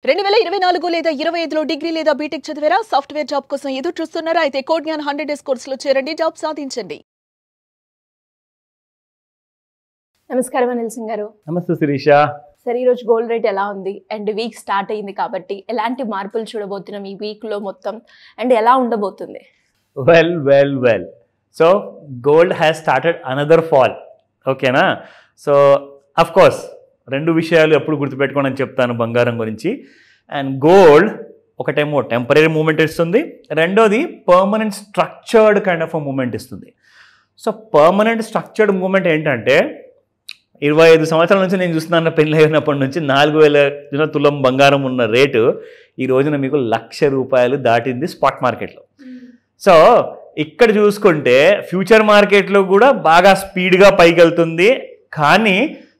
2024 లేదా 25లో డిగ్రీ లేదా బీటెక్ చదివారా? సాఫ్ట్వేర్ జాబ్ కోసం ఎదురు చూస్తున్నారా? అయితే కోడ్ జ్ఞాన్ 100 డేస్ కోర్సులో చేరండి, జాబ్ సాధించండి. నమస్కారం అనిల్ సింగ్ గారు. నమస్తే శిరీష. సరే, ఈ రోజు గోల్డ్ రేట్ ఎలా ఉంది అండ్ వీక్ స్టార్ట్ అయింది కాబట్టి ఎలాంటి మార్పులు చూడబోతున్నాం ఈ వీక్ లో మొత్తం అండ్ ఎలా ఉండబోతుంది? Well so gold has started another fall. ఓకేనా? సో అఫ్ కోర్స్ రెండు విషయాలు ఎప్పుడు గుర్తుపెట్టుకోండి అని చెప్తాను బంగారం గురించి. అండ్ గోల్డ్ ఒకటేమో టెంపరీ మూమెంట్ ఇస్తుంది, రెండోది permanent structured kind of moment ఇస్తుంది. సో పర్మనెంట్ స్ట్రక్చర్డ్ మూమెంట్ ఏంటంటే 25 సంవత్సరాల నుంచి నేను చూస్తున్నాను, పెళ్ళి అయినప్పటి నుంచి 4000 తులం బంగారం ఉన్న రేటు ఈ రోజున మీకు ₹1,00,000 దాటింది స్పాట్ మార్కెట్లో. సో ఇక్కడ చూసుకుంటే ఫ్యూచర్ మార్కెట్లో కూడా బాగా స్పీడ్గా పైకి వెళ్తుంది, కానీ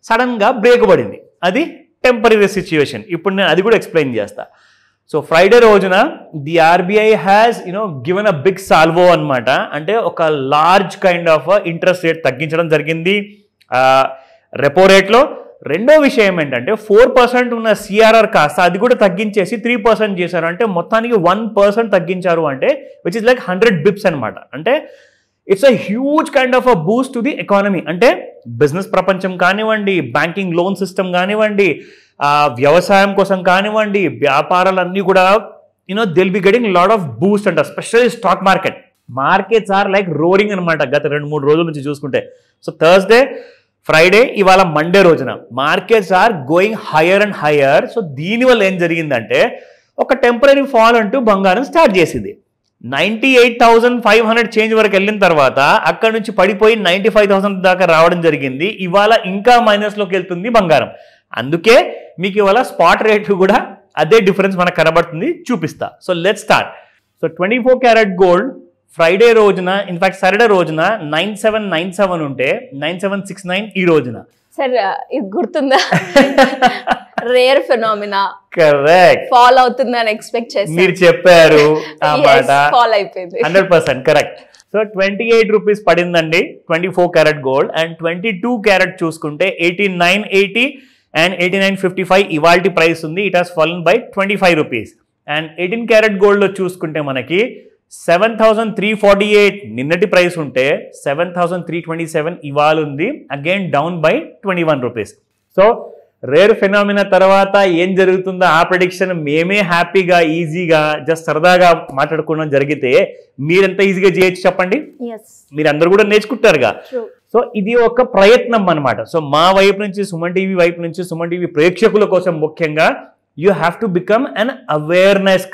సడన్గా బ్రేక్ పడింది. అది టెంపరీ సిచ్యువేషన్. ఇప్పుడు నేను అది కూడా ఎక్స్ప్లెయిన్ చేస్తా. సో ఫ్రైడే రోజున the RBI has given a big salvo అనమాట. అంటే ఒక large kind of interest rate తగ్గించడం జరిగింది రెపో రేట్లో. రెండో విషయం ఏంటంటే 4% ఉన్న సిఆర్ఆర్ కాస్త అది కూడా తగ్గించేసి 3% చేశారు. అంటే మొత్తానికి 1% తగ్గించారు, అంటే విచ్ ఇస్ లైక్ 100 బిప్స్ అనమాట. అంటే it's a huge kind of a Boost to the economy. అంటే బిజినెస్ ప్రపంచం కానివ్వండి, బ్యాంకింగ్ లోన్ సిస్టమ్ కానివ్వండి, వ్యవసాయం కోసం కానివ్వండి, వ్యాపారాలన్నీ కూడా will be getting lot of boost అంట. Specially stock markets are like roaring అనమాట గత 2-3 రోజుల నుంచి చూసుకుంటే. సో థర్స్డే, ఫ్రైడే, ఇవాళ మండే రోజున markets are going higher and higher. So దీనివల్ల ఏం జరిగిందంటే ఒక టెంపరీ ఫాల్ అంటూ బంగారం స్టార్ట్ చేసింది. 98,500 చేంజ్ వరకు వెళ్ళిన తర్వాత అక్కడ నుంచి పడిపోయి 95,000 దాకా రావడం జరిగింది. ఇవాళ ఇంకా మైనస్లోకి వెళ్తుంది బంగారం. అందుకే మీకు ఇవాళ స్పాట్ రేట్ కూడా అదే డిఫరెన్స్ మనకు కనబడుతుంది, చూపిస్తా. So let's start. So 24 carat gold Friday రోజున, ఇన్ఫాక్ట్ సాటర్డే రోజున 9797 ఉంటే 9769 ఈ రోజున. సార్ ఇది గుర్తుందా? Rare phenomena. కరెక్ట్. ఫాల్ అవుతుందని ఎక్స్పెక్ట్ చేశాను, మీరు చెప్పారు ఆ మాట. ఫాల్ అయిపోయింది. 100% కరెక్ట్. సో 28 రూపీస్ పడిందండి 24 క్యారెట్ గోల్డ్. అండ్ 22 క్యారెట్ చూసుకుంటే 8980 అండ్ 8955 ఇవాల్టి ప్రైస్ ఉంది. It has fallen by 25 rupees. And 18 carrot గోల్డ్లో చూసుకుంటే మనకి 7,348 నిన్నటి ప్రైస్ ఉంటే 7,327 ఇవాళ ఉంది. Again down by 21 rupees. So rare phenomena తర్వాత ఏం జరుగుతుందో ఆ ప్రెడిక్షన్ మేమే హ్యాపీగా ఈజీగా జస్ట్ సరదాగా మాట్లాడుకోవడం జరిగితే మీరెంత ఈజీగా చేయొచ్చు చెప్పండి? మీరు అందరు కూడా నేర్చుకుంటారుగా. సో ఇది ఒక ప్రయత్నం అనమాట. సో మా వైపు నుంచి, సుమన్ టీవీ వైపు నుంచి, సుమన్ టీవీ ప్రేక్షకుల కోసం ముఖ్యంగా you have to become an awareness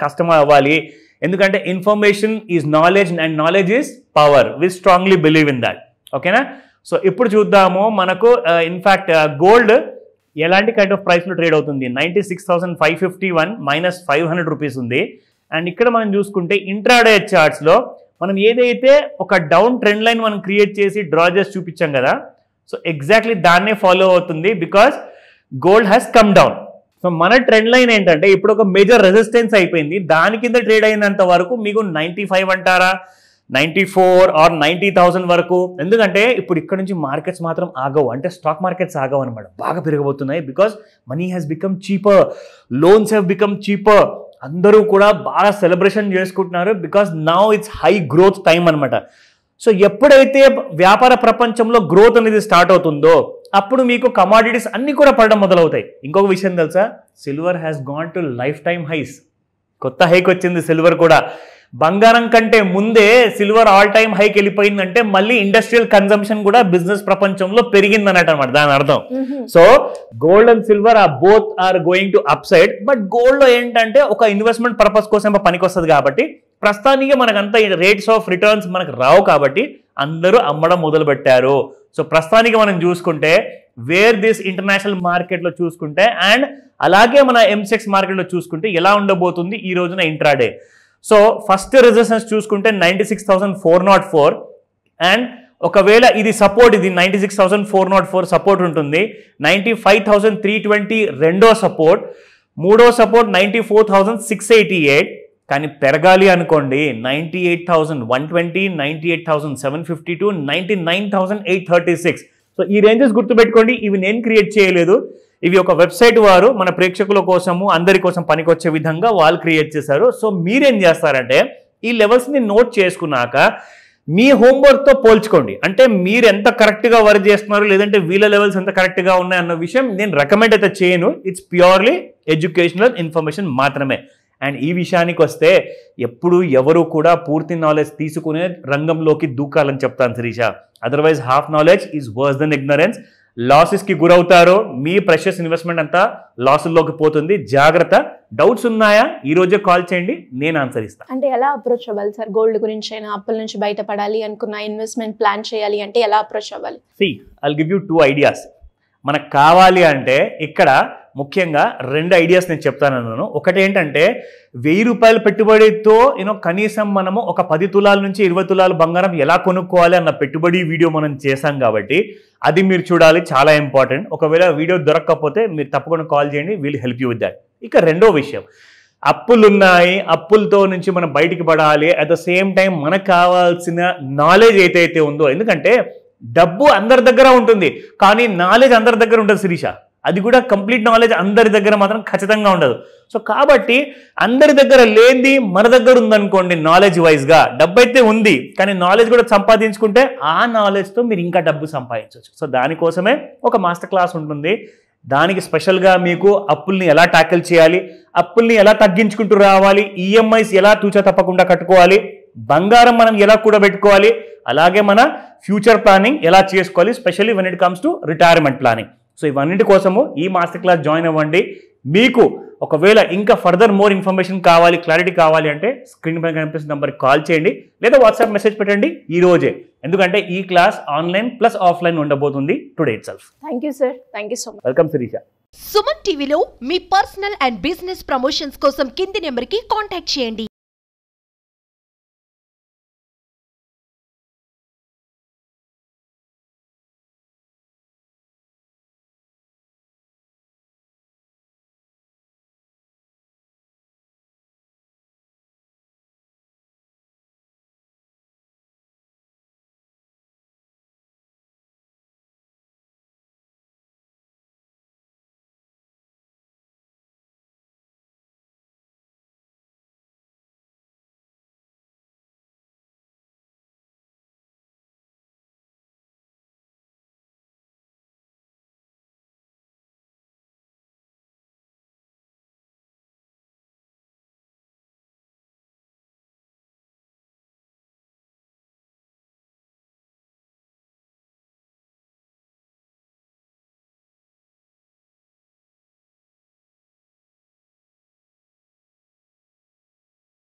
customer అవ్వాలి. ఎందుకంటే information is knowledge and knowledge is power. We strongly believe in that. ఓకేనా? సో ఇప్పుడు చూద్దాము మనకు ఇన్ఫాక్ట్ గోల్డ్ ఎలాంటి కైండ్ ఆఫ్ ప్రైస్లో ట్రేడ్ అవుతుంది. 96,551 మైనస్ 500 రూపీస్ ఉంది. అండ్ ఇక్కడ మనం చూసుకుంటే ఇంట్రాడే చార్ట్స్లో మనం ఏదైతే ఒక డౌన్ ట్రెండ్ లైన్ మనం క్రియేట్ చేసి డ్రా చేసి చూపించాం కదా, సో ఎగ్జాక్ట్లీ దాన్నే ఫాలో అవుతుంది because gold has come down. So మన ట్రెండ్ లైన్ ఏంటంటే ఇప్పుడు ఒక మేజర్ రెసిస్టెన్స్ అయిపోయింది. దాని కింద ట్రేడ్ అయినంత వరకు మీకు 95 అంటారా, 94 ఆర్ 90,000 వరకు. ఎందుకంటే ఇప్పుడు ఇక్కడ నుంచి మార్కెట్స్ మాత్రం ఆగవు, అంటే స్టాక్ మార్కెట్స్ ఆగవు అనమాట, బాగా పెరగబోతున్నాయి. Because money has become cheaper, loans have become cheaper. అందరూ కూడా బాగా సెలబ్రేషన్ చేసుకుంటున్నారు because now it's high growth time అనమాట. సో ఎప్పుడైతే వ్యాపార ప్రపంచంలో గ్రోత్ అనేది స్టార్ట్ అవుతుందో అప్పుడు మీకు కమాడిటీస్ అన్ని కూడా పడడం మొదలవుతాయి. ఇంకొక విషయం తెలుసా? Silver has gone to life time highs. కొత్త హైక్ వచ్చింది సిల్వర్ కూడా. బంగారం కంటే ముందే సిల్వర్ ఆల్ టైమ్ హైకి వెళ్ళిపోయిందంటే మళ్ళీ ఇండస్ట్రియల్ కన్జంప్షన్ కూడా బిజినెస్ ప్రపంచంలో పెరిగింది అన్నట్టు అనమాట దాని అర్థం. So gold and silver both are going to up side. But gold లో ఏంటంటే ఒక ఇన్వెస్ట్మెంట్ పర్పస్ కోసం పనికి వస్తుంది కాబట్టి ప్రస్తుతానికి మనకంతా రేట్స్ ఆఫ్ రిటర్న్స్ మనకు రావు కాబట్టి అందరూ అమ్మడం మొదలు పెట్టారు. సో ప్రస్తుతానికి మనం చూసుకుంటే వేర్ దిస్ ఇంటర్నేషనల్ మార్కెట్లో చూసుకుంటే అండ్ అలాగే మన ఎంసెక్స్ మార్కెట్లో చూసుకుంటే ఎలా ఉండబోతుంది ఈ రోజున ఇంట్రాడే. సో ఫస్ట్ రెసిస్టెన్స్ చూసుకుంటే 96,404 అండ్ ఒకవేళ ఇది సపోర్ట్, ఇది 96,404 సపోర్ట్ ఉంటుంది. 95,320 రెండో సపోర్ట్, మూడో సపోర్ట్ 94,688. కానీ పెరగాలి అనుకోండి 98,120, 98,752, 99,836. సో ఈ రేంజెస్ గుర్తుపెట్టుకోండి. ఇవి నేను క్రియేట్ చేయలేదు, ఇవి ఒక వెబ్సైట్ వారు మన ప్రేక్షకుల కోసము అందరి కోసం పనికొచ్చే విధంగా వాళ్ళు క్రియేట్ చేశారు. సో మీరేం చేస్తారంటే ఈ లెవెల్స్ని నోట్ చేసుకున్నాక మీ హోంవర్క్తో పోల్చుకోండి. అంటే మీరు ఎంత కరెక్ట్గా వర్క్ చేస్తున్నారు, లేదంటే వీళ్ళ లెవెల్స్ ఎంత కరెక్ట్గా ఉన్నాయన్న విషయం నేను రికమెండ్ అయితే చేయను. ఇట్స్ ప్యూర్లీ ఎడ్యుకేషనల్ ఇన్ఫర్మేషన్ మాత్రమే. అండ్ ఈ విషయానికి వస్తే ఎప్పుడు ఎవరు కూడా పూర్తి నాలెడ్జ్ తీసుకునే రంగంలోకి దూకాలని చెప్తాను Sirisha. Otherwise half knowledge is worse than ignorance. లాసెస్కి గురవుతారో, మీ ప్రెషియస్ ఇన్వెస్ట్మెంట్ అంతా లాసుల్లోకి పోతుంది. జాగ్రత్త. డౌట్స్ ఉన్నాయా ఈ రోజే కాల్ చేయండి, నేను ఆన్సర్ ఇస్తాను. అంటే ఎలా అప్రోచ్ అవ్వాలి సార్? గోల్డ్ గురించి అయినా, అప్పుల నుంచి బయటపడాలి అనుకున్న, ఇన్వెస్ట్మెంట్ ప్లాన్ చేయాలి అంటే ఎలా అప్రోచ్ అవ్వాలి? I'll give you 2 ideas. మనకు కావాలి అంటే ఇక్కడ ముఖ్యంగా 2 ఐడియాస్ నేను చెప్తాను. ఒకటి ఏంటంటే 1000 రూపాయల పెట్టుబడితో కనీసం మనము ఒక 10 తులాల నుంచి 20 తులాల బంగారం ఎలా కొనుక్కోవాలి అన్న పెట్టుబడి వీడియో మనం చేశాం కాబట్టి అది మీరు చూడాలి, చాలా ఇంపార్టెంట్. ఒకవేళ వీడియో దొరకకపోతే మీరు తప్పకుండా కాల్ చేయండి, will help you with that. ఇక రెండో విషయం, అప్పులు ఉన్నాయి, అప్పులతో నుంచి మనం బయటికి పడాలి. అట్ ద సేమ్ టైం మనకు కావాల్సిన నాలెడ్జ్ ఏదైతే ఉందో, ఎందుకంటే డబ్బు అందరి దగ్గర ఉంటుంది కానీ నాలెడ్జ్ అందరి దగ్గర ఉంటుంది శిరీష. అది కూడా కంప్లీట్ నాలెడ్జ్ అందరి దగ్గర మాత్రం ఖచ్చితంగా ఉండదు. సో కాబట్టి అందరి దగ్గర లేనిది మన దగ్గర ఉందనుకోండి, నాలెడ్జ్ వైజ్గా డబ్బు అయితే ఉంది కానీ నాలెడ్జ్ కూడా సంపాదించుకుంటే ఆ నాలెడ్జ్తో మీరు ఇంకా డబ్బు సంపాదించవచ్చు. సో దానికోసమే ఒక మాస్టర్ క్లాస్ ఉంటుంది. దానికి స్పెషల్గా మీకు అప్పుల్ని ఎలా ట్యాకిల్ చేయాలి, అప్పుల్ని ఎలా తగ్గించుకుంటూ రావాలి, ఈఎంఐస్ ఎలా తూచా తప్పకుండా కట్టుకోవాలి, బంగారం మనం ఎలా కూడబెట్టుకోవాలి, అలాగే మన ఫ్యూచర్ ప్లానింగ్ ఎలా చేసుకోవాలి, specially when it comes to retirement planning. So ఇవన్నిటి కోసము ఈ మాస్టర్ క్లాస్ జాయిన్ అవ్వండి. మీకు ఒకవేళ ఇంకా ఫర్దర్ మోర్ ఇన్ఫర్మేషన్ కావాలి, క్లారిటీ కావాలి అంటే స్క్రీన్ పైన కనిపిస్తున్న నెంబర్కి కాల్ చేయండి, లేదా వాట్సాప్ మెసేజ్ పెట్టండి ఈ రోజే. ఎందుకంటే ఈ క్లాస్ ఆన్లైన్ ప్లస్ ఆఫ్లైన్ ఉండబోతుంది today itself. Thank you sir, thank you so much. Welcome Shirisha. Suman టీవీలో మీ పర్సనల్ అండ్ బిజినెస్ ప్రమోషన్స్ కోసం కింది నెంబర్కి కాంటాక్ట్ చేయండి.